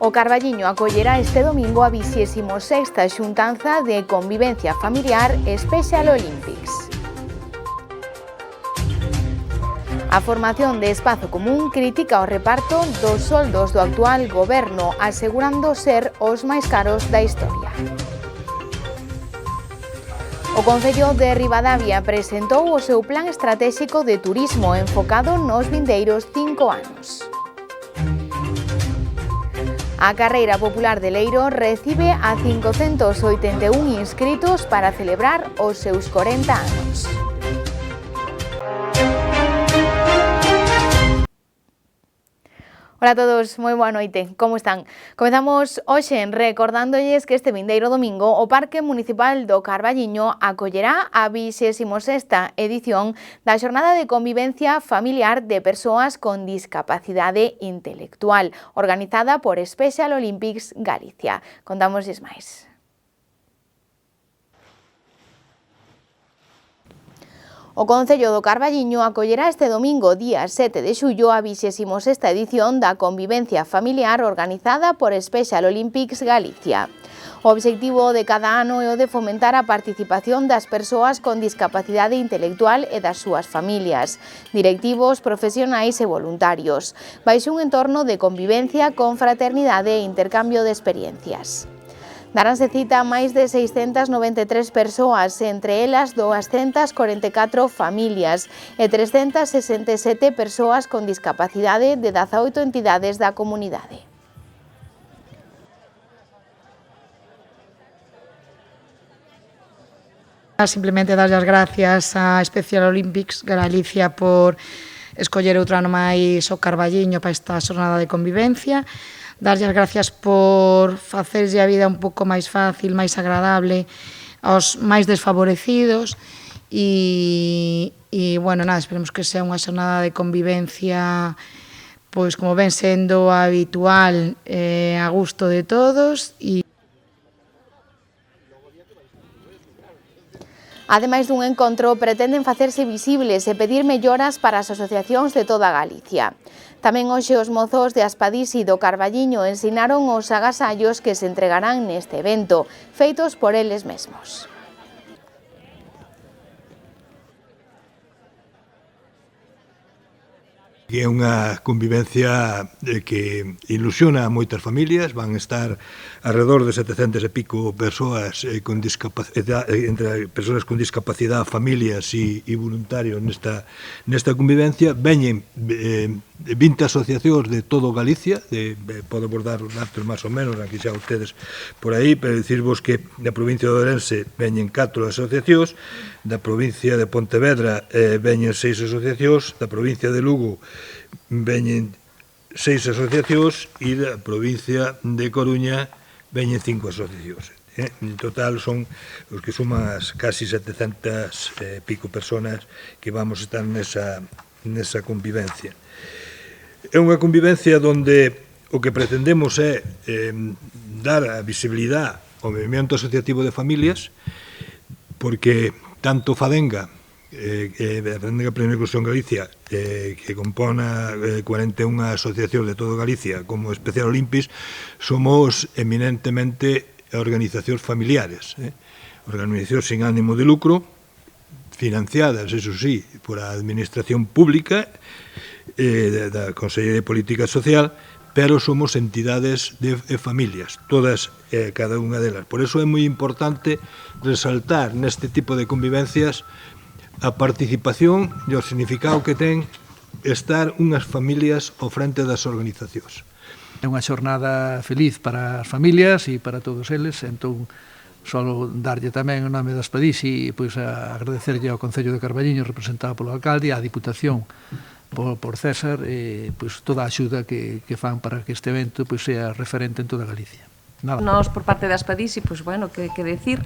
O Carballiño acollerá este domingo a 26ª xuntanza de convivencia familiar Special Olympics. A formación de Espazo Común critica o reparto dos soldos do actual goberno, asegurando ser os máis caros da historia. O Concello de Ribadavia presentou o seu plan estratégico de turismo enfocado nos vindeiros 5 anos. A Carreira Popular de Leiro recibe a 581 inscritos para celebrar os seus 40 anos. Hola a todos, moi boa noite, como están? Comezamos hoxe recordándolles que este vindeiro domingo o Parque Municipal do Carballiño acollerá a 26ª edición da Xornada de Convivencia Familiar de Persoas con Discapacidade Intelectual, organizada por Special Olympics Galicia. Contámoslles máis. O Concello do Carballiño acollerá este domingo, día 7 de xullo, a 26ª edición da Convivencia Familiar organizada por Special Olympics Galicia. O obxectivo de cada ano é o de fomentar a participación das persoas con discapacidade intelectual e das súas familias, directivos, profesionais e voluntarios, baixo un entorno de convivencia con fraternidade e intercambio de experiencias. Daranse cita a máis de 693 persoas, entre elas 244 familias e 367 persoas con discapacidade de 18 entidades da comunidade. Simplemente dar as gracias a Special Olympics Galicia por escoller outro ano máis o Carballiño para esta xornada de convivencia. Darlle as gracias por facerlle a vida un pouco máis fácil, máis agradable aos máis desfavorecidos e bueno, nada, esperemos que sea unha xornada de convivencia pois como ven sendo habitual, a gusto de todos e Ademais dun encontro, pretenden facerse visibles e pedir melloras para as asociacións de toda Galicia. Tamén hoxe os mozos de Aspadís e do Carballiño ensinaron os agasallos que se entregarán neste evento, feitos por eles mesmos. É unha convivencia que ilusiona a moitas familias, van estar alrededor de 700 e pico persoas con discapacidade, entre persoas con discapacidade, familias e voluntarios nesta convivencia. Veñen 20 asociacións de todo Galicia, podo vos dar os datos máis ou menos, aquí xa ustedes por aí, pero dicirvos que na provincia de Ourense veñen 4 asociacións, da provincia de Pontevedra veñen 6 asociacións, da provincia de Lugo veñen 6 asociacións e da provincia de Coruña veñen 5 asociacións. En total son os que suman as casi 700 pico personas que vamos a estar nesa convivencia. É unha convivencia onde o que pretendemos é dar a visibilidade ao movimento asociativo de familias, porque tanto FADENGA, FADENGA Primeira Inclusión Galicia, que compona 41 asociacións de todo Galicia, como Special Olympics, somos eminentemente organizacións familiares, organizacións sin ánimo de lucro, financiadas, eso sí, por a Administración Pública, da Consellería de Política Social, pero somos entidades de familias, todas, cada unha delas. Por eso é moi importante resaltar neste tipo de convivencias a participación e o significado que ten estar unhas familias ao frente das organizacións. É unha xornada feliz para as familias e para todos eles, entón só darlle tamén o nome das Padís e pois agradecerlle ao Concello de Carballiño representado polo alcalde e á Diputación por César pois toda a axuda que fan para que este evento pois sea referente en toda Galicia. Nada. Nós, por parte das Padís, pois, bueno, que decir,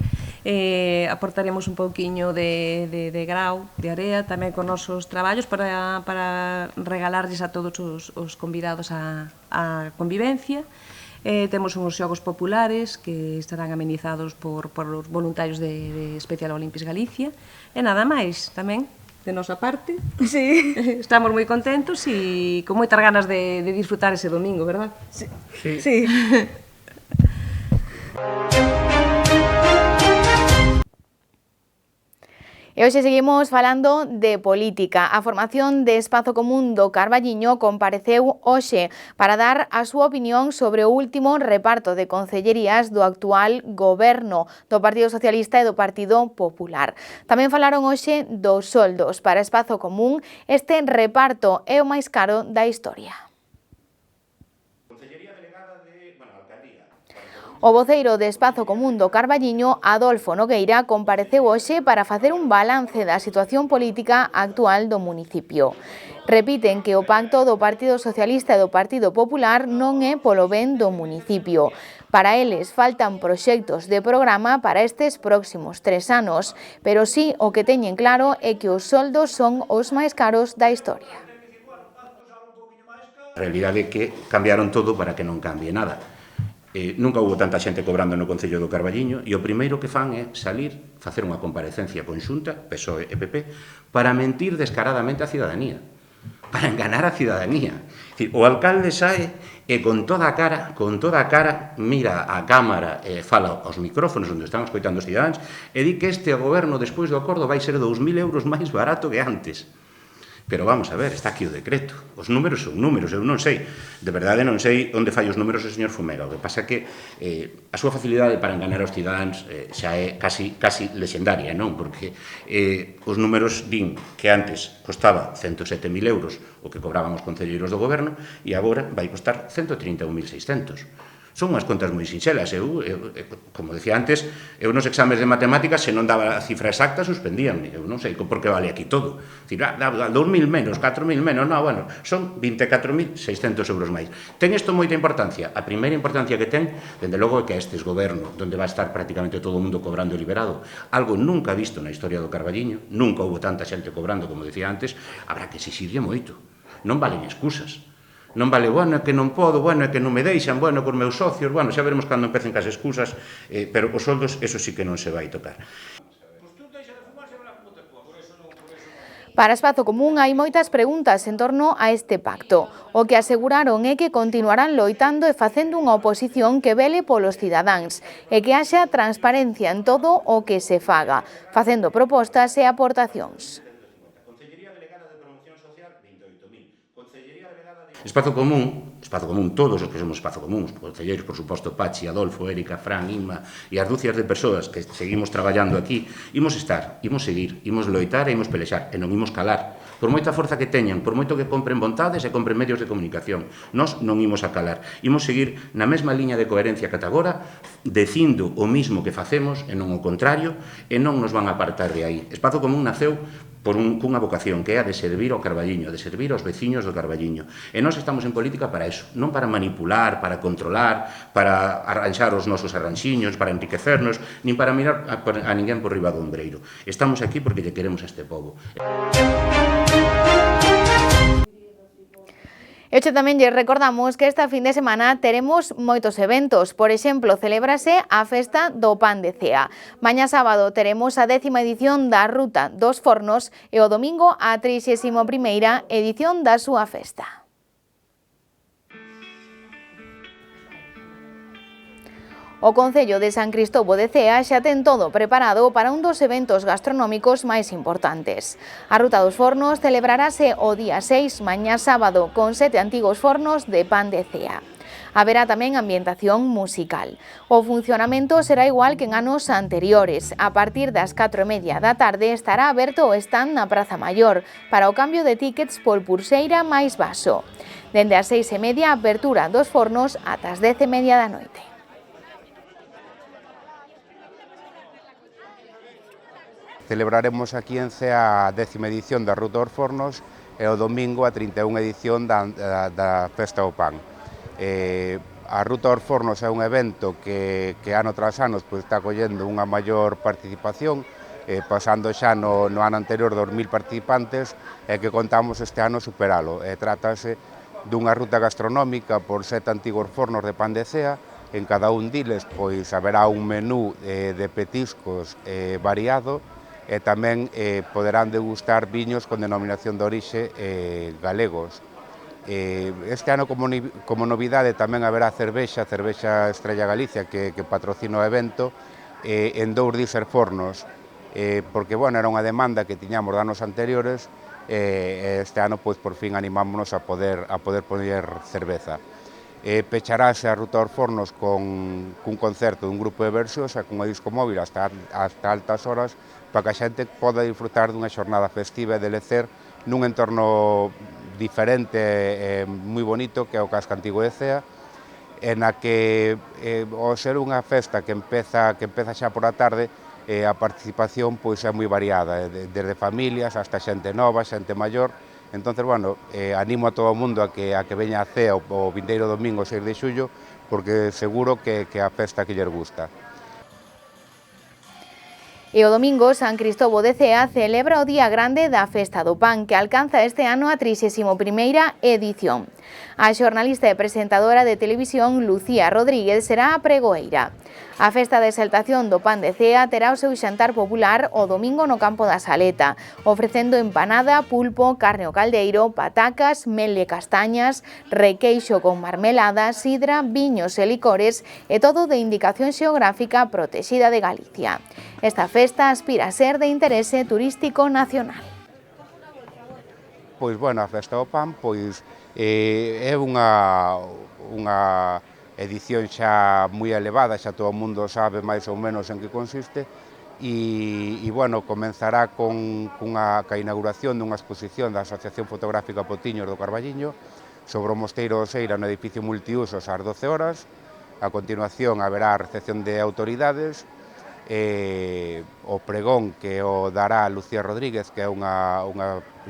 aportaremos un pouquiño de grau, de area, tamén con nosos traballos para regalarlles a todos os convidados a convivencia. Temos uns xogos populares que estarán amenizados por os voluntarios de Special Olympics Galicia. E nada máis, tamén, de nosa parte. Sí. Estamos moi contentos e con moitas ganas de disfrutar ese domingo, verdad? Sí. E hoxe seguimos falando de política. A formación de Espazo Común do Carballiño compareceu hoxe para dar a súa opinión sobre o último reparto de concellerías do actual goberno do Partido Socialista e do Partido Popular. Tamén falaron hoxe dos soldos para Espazo Común. Este reparto é o máis caro da historia. O voceiro de Espazo Común do Carballiño, Adolfo Nogueira, compareceu hoxe para facer un balance da situación política actual do municipio. Repiten que o pacto do Partido Socialista e do Partido Popular non é polo ben do municipio. Para eles faltan proxectos de programa para estes próximos 3 anos, pero sí o que teñen claro é que os soldos son os máis caros da historia. A realidade é que cambiaron todo para que non cambie nada. Nunca houve tanta xente cobrando no Concello do Carballiño e o primeiro que fan é salir, facer unha comparecencia conxunta, PSOE e PP, para mentir descaradamente á cidadanía, para enganar a cidadanía. O alcalde sae e con toda a cara, mira a cámara e fala aos micrófonos onde están escoitando os cidadáns e di que este goberno, despois do acordo, vai ser 2.000 euros máis barato que antes. Pero vamos a ver, está aquí o decreto. Os números son números, eu non sei. De verdade non sei onde fai os números o señor Fumega. O que pasa é que a súa facilidade para enganar aos cidadáns xa é casi lexendaria, non? Porque os números din que antes costaba 107.000 euros o que cobraban os concelleiros do goberno e agora vai costar 131.600. Son unhas contas moi sinxelas. Eu, como decía antes, eu nos exames de matemáticas, se non daba a cifra exacta, suspendíanme. Eu non sei por que vale aquí todo. Dicir, 2.000 menos, 4.000 menos, non, bueno, son 24.600 euros máis. Ten isto moita importancia. A primeira importancia que ten, dende logo, é que estes goberno, onde vai estar prácticamente todo o mundo cobrando liberado, algo nunca visto na historia do Carballiño, nunca houve tanta xente cobrando, como decía antes, habrá que exixirlle moito. Non valen excusas. Non vale, bueno, é que non podo, bueno, é que non me deixan, bueno, cos meus socios, bueno, xa veremos cando empecen cas excusas, pero os soldos, eso sí que non se vai tocar. Para Espazo Común hai moitas preguntas en torno a este pacto. O que aseguraron é que continuarán loitando e facendo unha oposición que vele polos cidadáns e que haxa transparencia en todo o que se faga, facendo propostas e aportacións. Espazo Común, todos os que somos Espazo Común, os concelleiros, por suposto, Pachi, Adolfo, Érica, Fran, Inma e as dúcias de persoas que seguimos traballando aquí, imos estar, imos seguir, imos loitar e imos pelexar, e non imos calar. Por moita forza que teñan, por moito que compren vontades e compren medios de comunicación, nós non imos a calar. Imos seguir na mesma liña de coherencia que ata agora, dicindo o mismo que facemos e non o contrario, e non nos van a apartar de aí. Espazo Común naceu cunha vocación que é a de servir ao Carballiño, de servir aos veciños do Carballiño. E nós estamos en política para eso, non para manipular, para controlar, para arranxar os nosos arranxiños, para enriquecernos, nin para mirar a ninguén por riba do ombreiro. Estamos aquí porque lle queremos a este pobo. E hoxe tamén lle recordamos que esta fin de semana teremos moitos eventos. Por exemplo, celébrase a festa do pan de cea. Mañá sábado teremos a 10ª edición da Ruta dos Fornos e o domingo a 31ª edición da súa festa. O Concello de San Cristovo de Cea xa ten todo preparado para un dos eventos gastronómicos máis importantes. A Ruta dos Fornos celebrarase o día 6, mañá sábado, con 7 antigos fornos de pan de cea. Haberá tamén ambientación musical. O funcionamento será igual que en anos anteriores. A partir das 4:30 da tarde estará aberto o stand na Praza Maior para o cambio de tíckets por pulseira máis vaso. Dende as 6:30 a apertura dos fornos ata as 10:30 da noite. Celebraremos aquí en Cea a 10ª edición da Ruta dos Fornos e o domingo a 31 edición da Festa do Pan. A Ruta dos Fornos é un evento que ano tras ano está collendo unha maior participación, pasando xa no ano anterior 2.000 participantes e que contamos este ano superalo. Trátase dunha ruta gastronómica por 7 antigos fornos de pan de cea. En cada un diles haberá un menú de petiscos variado e tamén poderán degustar viños con denominación de orixe galegos. Este ano, como novidade, tamén haberá cervexa Estrella Galicia, que patrocina o evento, en 2 Díser Fornos, porque, bueno, era unha demanda que tiñamos de anos anteriores, e este ano, pois, por fin animámonos a poder poñer cerveza. Pecharase a Ruta dos Fornos cun concerto dun grupo de versións e cunha disco móvil hasta altas horas, para que a xente poda disfrutar dunha xornada festiva e de lecer nun entorno diferente e moi bonito, que é o Casco Antigo de Cea, en a que, ao ser unha festa que empeza xa por a tarde, a participación pois é moi variada, desde familias hasta xente nova, xente maior. Entonces, bueno, animo a todo o mundo a que veña a Cea o vindeiro domingo 6 de xullo, porque seguro que a festa que lles gusta. E o domingo, San Cristovo de Cea celebra o Día Grande da Festa do Pan, que alcanza este ano a 31ª edición. A xornalista e presentadora de televisión Lucía Rodríguez será a pregoeira. A festa de exaltación do pan de Cea terá o seu xantar popular o domingo no campo da Saleta, ofrecendo empanada, pulpo, carne ao caldeiro, patacas, mel e castañas, requeixo con marmelada, sidra, viños e licores e todo de indicación xeográfica protexida de Galicia. Esta festa aspira a ser de interese turístico nacional. Pois, bueno, a Festa do Pan, pois, é unha edición xa moi elevada, xa todo o mundo sabe máis ou menos en que consiste, e bueno, comenzará ca inauguración dunha exposición da Asociación Fotográfica Potiños do Carballiño sobre o Mosteiro do Seira no edificio multiusos ás 12 horas. A continuación haberá a recepción de autoridades, o pregón que o dará Lucía Rodríguez, que é unha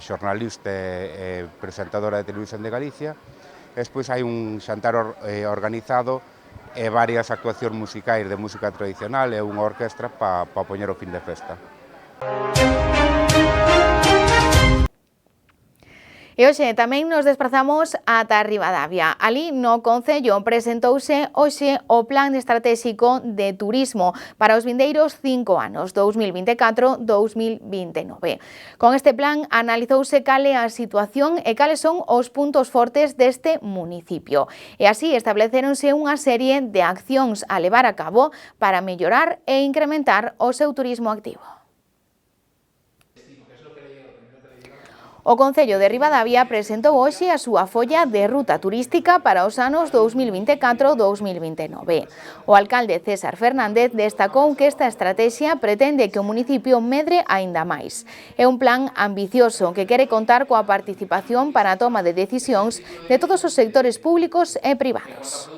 xornalista e presentadora de Televisión de Galicia. Despois hai un xantar organizado e varias actuacións musicais de música tradicional e unha orquestra para poñer o fin de festa. E hoxe tamén nos desplazamos ata Ribadavia. Ali no Concello presentouse hoxe o Plan Estratégico de Turismo para os vindeiros 5 anos, 2024-2029. Con este plan analizouse cal é a situación e cales son os puntos fortes deste municipio. E así estableceronse unha serie de accións a levar a cabo para mellorar e incrementar o seu turismo activo. O Concello de Ribadavia presentou hoxe a súa folla de ruta turística para os anos 2024-2029. O alcalde César Fernández destacou que esta estrategia pretende que o municipio medre aínda máis. É un plan ambicioso que quere contar coa participación para a toma de decisións de todos os sectores públicos e privados.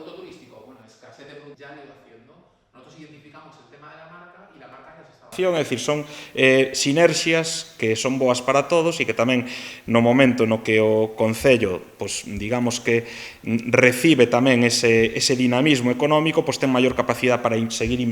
É dicir, son sinerxias que son boas para todos e que tamén no momento no que o Concello, pois, digamos que recibe tamén ese dinamismo económico, pois ten maior capacidade para seguir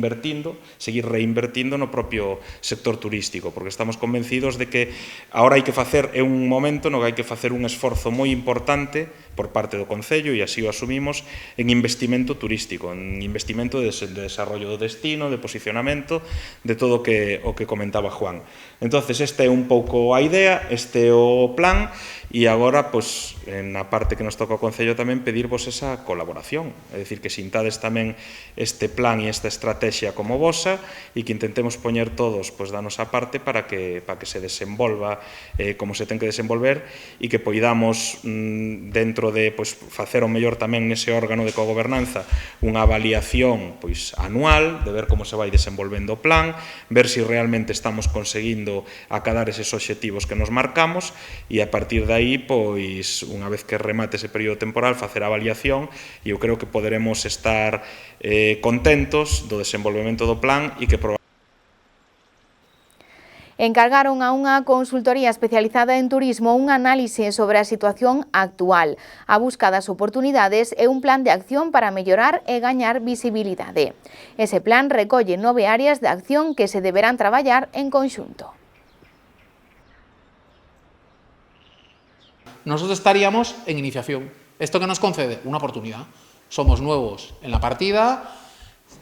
reinvertindo no propio sector turístico, porque estamos convencidos de que agora hai que facer, é un momento no que hai que facer un esforzo moi importante por parte do Concello, e así o asumimos, en investimento turístico, en investimento de desarrollo do destino, de posicionamento, de todo o que comentaba Juan. Entonces, esta é un pouco a idea, este é o plan, e agora, pois, na parte que nos toca ao Concello tamén pedirvos esa colaboración, é dicir, que sintades tamén este plan e esta estrategia como vosa e que intentemos poñer todos, pois, da nosa parte para que se desenvolva como se ten que desenvolver e que poidamos dentro de, pois, facer o mellor tamén nese órgano de cogobernanza unha avaliación, pois, anual de ver como se vai desenvolvendo o plan, ver se realmente estamos conseguindo acadar eses obxectivos que nos marcamos e a partir de aí, pois, unha vez que remate ese período temporal, facer a avaliación e eu creo que poderemos estar contentos do desenvolvemento do plan e que encargaron a unha consultoría especializada en turismo un análise sobre a situación actual, a busca das oportunidades e un plan de acción para mellorar e gañar visibilidade. Ese plan recolle 9 áreas de acción que se deberán traballar en conxunto. Nosotros estaríamos en iniciación. ¿Esto qué nos concede? Una oportunidad. Somos nuevos en la partida,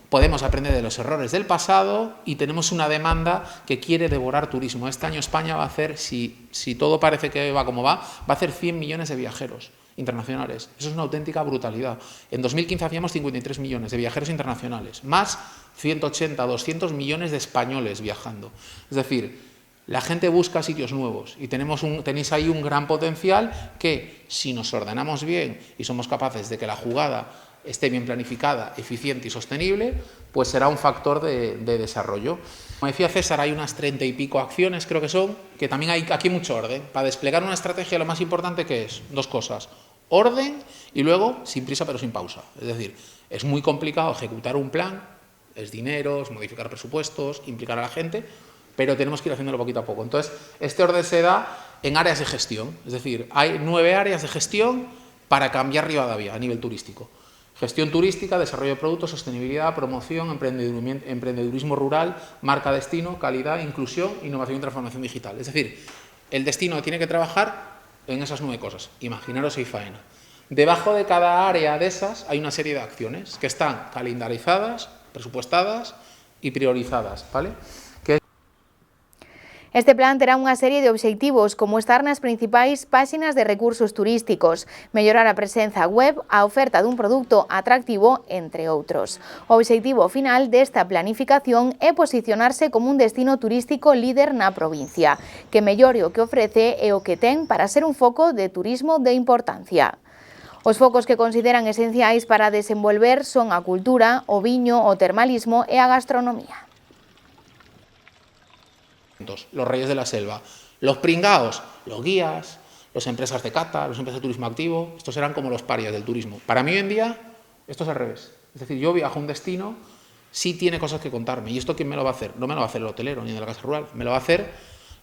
podemos aprender de los errores del pasado y tenemos una demanda que quiere devorar turismo. Este año España va a hacer, si todo parece que va como va a hacer 100 millones de viajeros internacionales. Eso es una auténtica brutalidad. En 2015 hacíamos 53 millones de viajeros internacionales, más 180, 200 millones de españoles viajando. Es decir, la gente busca sitios nuevos y tenéis ahí un gran potencial que, si nos ordenamos bien y somos capaces de que la jugada esté bien planificada, eficiente y sostenible, pues será un factor de desarrollo. Como decía César, hay unas 30 y pico acciones, creo que son, que también hay aquí mucho orden. Para desplegar una estrategia lo más importante que es dos cosas: orden y luego sin prisa pero sin pausa. Es decir, es muy complicado ejecutar un plan, es dinero, es modificar presupuestos, implicar a la gente, pero tenemos que ir haciéndolo poquito a poco. Entonces, este orden se da en áreas de gestión, es decir, hay 9 áreas de gestión para cambiar Rivadavia a nivel turístico. Gestión turística, desarrollo de productos, sostenibilidad, promoción, emprendedurismo rural, marca destino, calidad, inclusión, innovación y transformación digital. Es decir, el destino tiene que trabajar en esas 9 cosas. Imaginaros, hay faena. Debajo de cada área de esas hay una serie de acciones que están calendarizadas, presupuestadas y priorizadas, ¿vale? Este plan terá unha serie de obxectivos, como estar nas principais páxinas de recursos turísticos, mellorar a presenza web, a oferta dun produto atractivo, entre outros. O obxectivo final desta planificación é posicionarse como un destino turístico líder na provincia, que mellore o que ofrece e o que ten para ser un foco de turismo de importancia. Os focos que consideran esenciais para desenvolver son a cultura, o viño, o termalismo e a gastronomía. Los reyes de la selva, los pringaos, los guías, las empresas de cata, las empresas de turismo activo, estos eran como los parias del turismo. Para mí hoy en día esto es al revés. Es decir, yo viajo a un destino, sí tiene cosas que contarme. ¿Y esto quién me lo va a hacer? No me lo va a hacer el hotelero ni de la casa rural, me lo va a hacer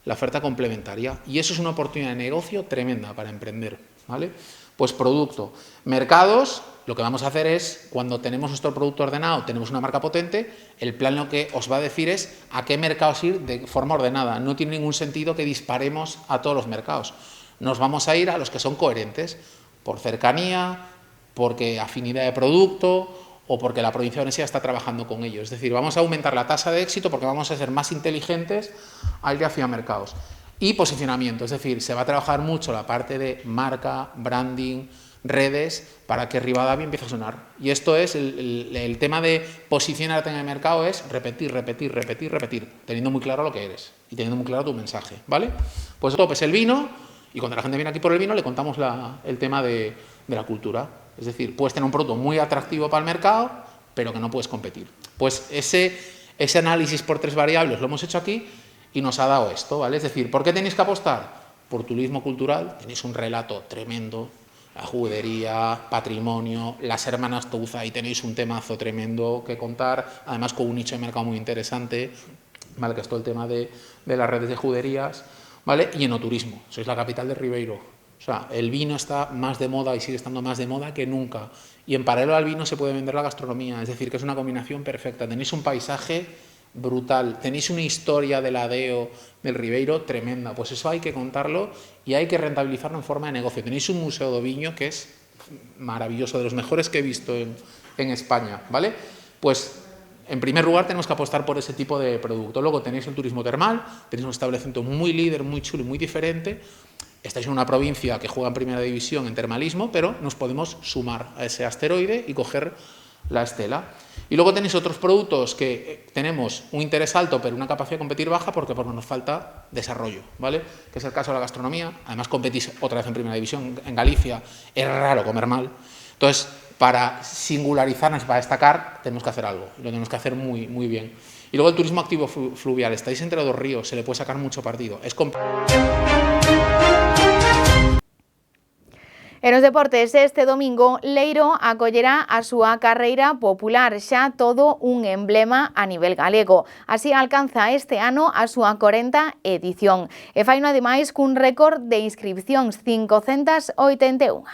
la oferta complementaria. Y eso es una oportunidad de negocio tremenda para emprender, ¿vale? Pues producto. Mercados, lo que vamos a hacer es, cuando tenemos nuestro producto ordenado, tenemos una marca potente, el plan lo que os va a decir es a qué mercados ir de forma ordenada. No tiene ningún sentido que disparemos a todos los mercados. Nos vamos a ir a los que son coherentes, por cercanía, porque afinidad de producto o porque la provincia de Orense está trabajando con ellos. Es decir, vamos a aumentar la tasa de éxito porque vamos a ser más inteligentes al ir hacia mercados. Y posicionamiento, es decir, se va a trabajar mucho la parte de marca, branding, redes, para que Rivadavia empiece a sonar. Y esto es, el tema de posicionarte en el mercado es repetir, teniendo muy claro lo que eres y teniendo muy claro tu mensaje, ¿vale? Pues top es el vino, y cuando la gente viene aquí por el vino le contamos el tema de la cultura. Es decir, puedes tener un producto muy atractivo para el mercado, pero que no puedes competir. Pues ese análisis por 3 variables lo hemos hecho aquí y nos ha dado esto, ¿vale? Es decir, ¿por qué tenéis que apostar? Por turismo cultural, tenéis un relato tremendo, la judería, patrimonio, las hermanas Touza, y tenéis un temazo tremendo que contar, además con un nicho de mercado muy interesante, ¿vale? Que es todo el tema de las redes de juderías, ¿vale? Y enoturismo, sois la capital de Ribeiro. O sea, el vino está más de moda y sigue estando más de moda que nunca. Y en paralelo al vino se puede vender la gastronomía, es decir, que es una combinación perfecta. Tenéis un paisaje brutal, tenéis una historia del adeo del Ribeiro tremenda, pues eso hay que contarlo y hay que rentabilizarlo en forma de negocio. Tenéis un museo do viño que es maravilloso, de los mejores que he visto en España, ¿vale? Pues en primer lugar tenemos que apostar por ese tipo de producto. Luego tenéis el turismo termal, tenéis un establecimiento muy líder, muy chulo y muy diferente. Estáis en una provincia que juega en primera división en termalismo, pero nos podemos sumar a ese asteroide y coger la estela. Y luego tenéis otros productos que tenemos un interés alto pero una capacidad de competir baja porque nos falta desarrollo, ¿vale? Que es el caso de la gastronomía. Además competís otra vez en primera división en Galicia, es raro comer mal. Entonces, para singularizarnos, para destacar, tenemos que hacer algo, lo tenemos que hacer muy, muy bien. Y luego el turismo activo fluvial, estáis entre 2 ríos, se le puede sacar mucho partido. En os deportes, este domingo, Leiro acollerá a súa carreira popular, xa todo un emblema a nivel galego. Así alcanza este ano a súa 40 edición. E faino ademais cun récord de inscripcións, 581.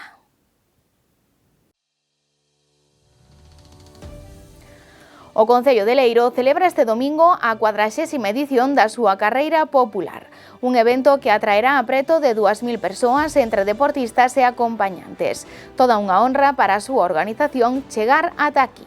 O Concello de Leiro celebra este domingo a 40ª edición da súa carreira popular, un evento que atraerá a preto de 2000 persoas entre deportistas e acompañantes. Toda unha honra para a súa organización chegar ata aquí.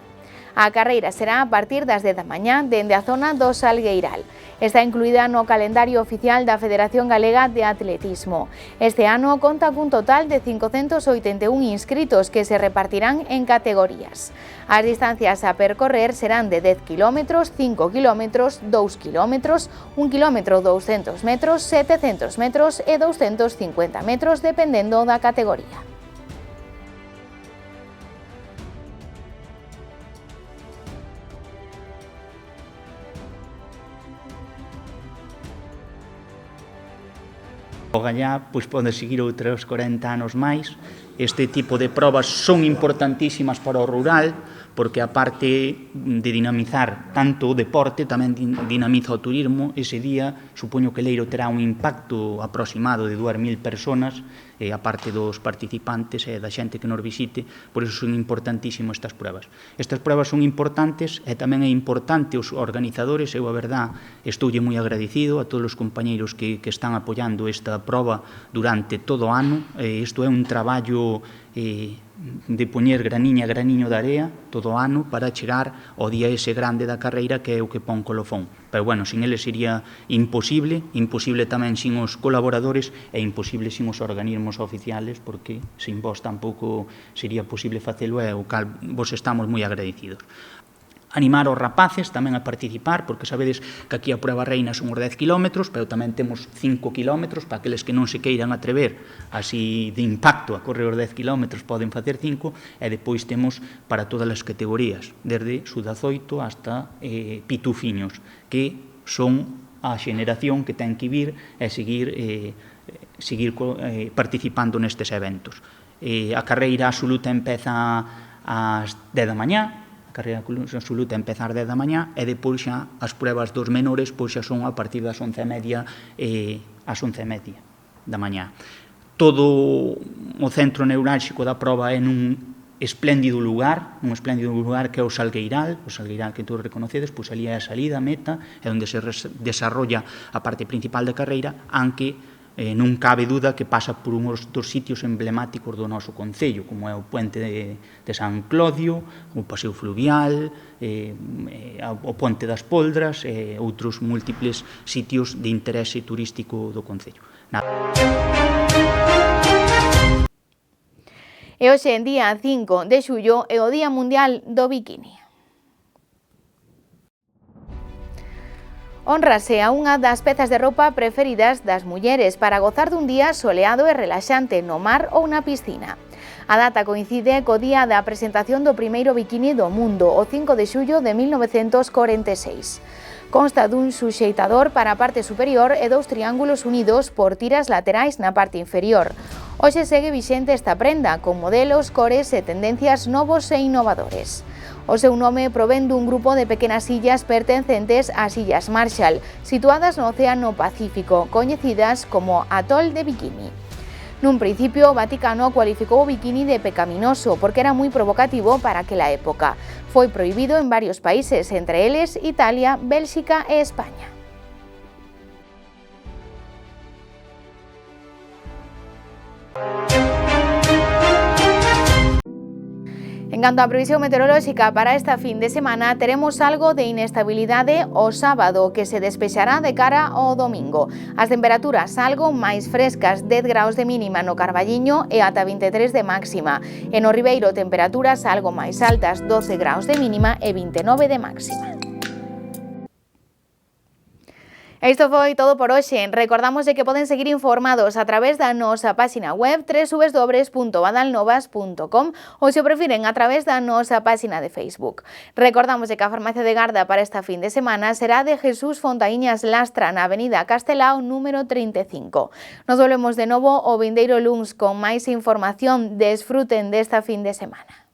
A carreira será a partir das 10 da mañá dende a zona do Salgueiral. Está incluída no calendario oficial da Federación Galega de Atletismo. Este ano conta cun total de 581 inscritos que se repartirán en categorías. As distancias a percorrer serán de 10 km, 5 km, 2 km, 1 km 200 metros, 700 metros e 250 metros, dependendo da categoría. O Gallá pois, pode seguir outros 40 anos máis. Este tipo de probas son importantísimas para o rural, porque a parte de dinamizar tanto o deporte, tamén dinamiza o turismo. Ese día, supoño que Leiro terá un impacto aproximado de 2.000 personas, a parte dos participantes e da xente que nos visite, por iso son importantísimas estas pruebas. Estas pruebas son importantes e tamén é importante os organizadores. Eu, a verdad, estoulle moi agradecido a todos os compañeiros que están apoiando esta proba durante todo o ano. Isto é un traballo de poñer graniño a graniño de area todo o ano para chegar ao día ese grande da carreira que é o que pon colofón. Pero, bueno, sin eles sería imposible tamén sin os colaboradores e imposible sin os organismos oficiales, porque sin vos tampouco sería posible facelo, e o cal vos estamos moi agradecidos. Animar os rapaces tamén a participar, porque sabedes que aquí a prueba reina son os 10 km, pero tamén temos 5 km, para aqueles que non se queiran atrever así de impacto a correr os 10 km poden facer 5, e depois temos para todas as categorías, desde sud-18 hasta pitufiños, que son a xeneración que ten que vir e seguir participando nestes eventos. A carreira absoluta empeza ás 10 da mañá, a carreira absoluta empeza ás 10 da mañá, e depois xa as pruebas dos menores pois xa son a partir das 11:30 ás 11:30 da mañá. Todo o centro neurálxico da proba é nun espléndido lugar que é o Salgueiral que todos reconocedes, pois ali é a salida, a meta, é onde se desarrolla a parte principal da carreira, aunque non cabe duda que pasa por uns dos sitios emblemáticos do noso concello, como é o Puente de San Clodio, o Paseo Fluvial, o Ponte das Poldras e outros múltiples sitios de interese turístico do concello. E hoxe, en día 5 de xullo, é o Día Mundial do Bikini. Honrase a unha das pezas de roupa preferidas das mulleres para gozar dun día soleado e relaxante no mar ou na piscina. A data coincide co día da presentación do primeiro bikini do mundo, o 5 de xullo de 1946. Consta dun suxeitador para a parte superior e dous triángulos unidos por tiras laterais na parte inferior. Hoxe segue vixente esta prenda, con modelos, cores e tendencias novos e innovadores. O seu nome provén dun grupo de pequenas illas pertencentes ás Illas Marshall, situadas no Océano Pacífico, coñecidas como Atol de Bikini. Nun principio, o Vaticano cualificou o bikini de pecaminoso porque era moi provocativo para aquela época. Foi prohibido en varios países, entre eles Italia, Bélxica e España. En canto á previsión meteorolóxica para esta fin de semana, teremos algo de inestabilidade o sábado, que se despexará de cara ao domingo. As temperaturas algo máis frescas, 10 graus de mínima no Carballiño e ata 23 de máxima. E no Ribeiro, temperaturas algo máis altas, 12 graus de mínima e 29 de máxima. Isto foi todo por hoxe. Recordamos de que poden seguir informados a través da nosa páxina web www.badalnovas.com ou, se o prefiren, a través da nosa páxina de Facebook. Recordamos de que a farmacia de garda para esta fin de semana será de Jesús Fontaíñas Lastra, na avenida Castelao, número 35. Nos volvemos de novo o vindeiro luns con máis información. Desfruten desta fin de semana.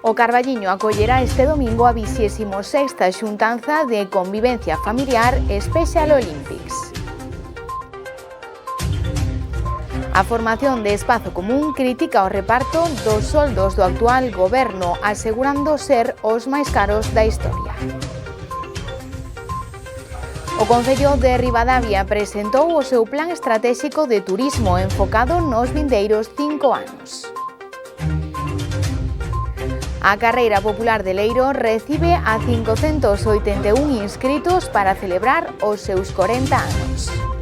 O Carballiño acollerá este domingo a 26ª xuntanza de convivencia familiar Special Olympics. A formación de Espazo Común critica o reparto dos soldos do actual goberno, asegurando ser os máis caros da historia. O Concello de Ribadavia presentou o seu plan estratégico de turismo enfocado nos vindeiros 5 anos. A Carreira Popular de Leiro recibe a 581 inscritos para celebrar os seus 40 anos.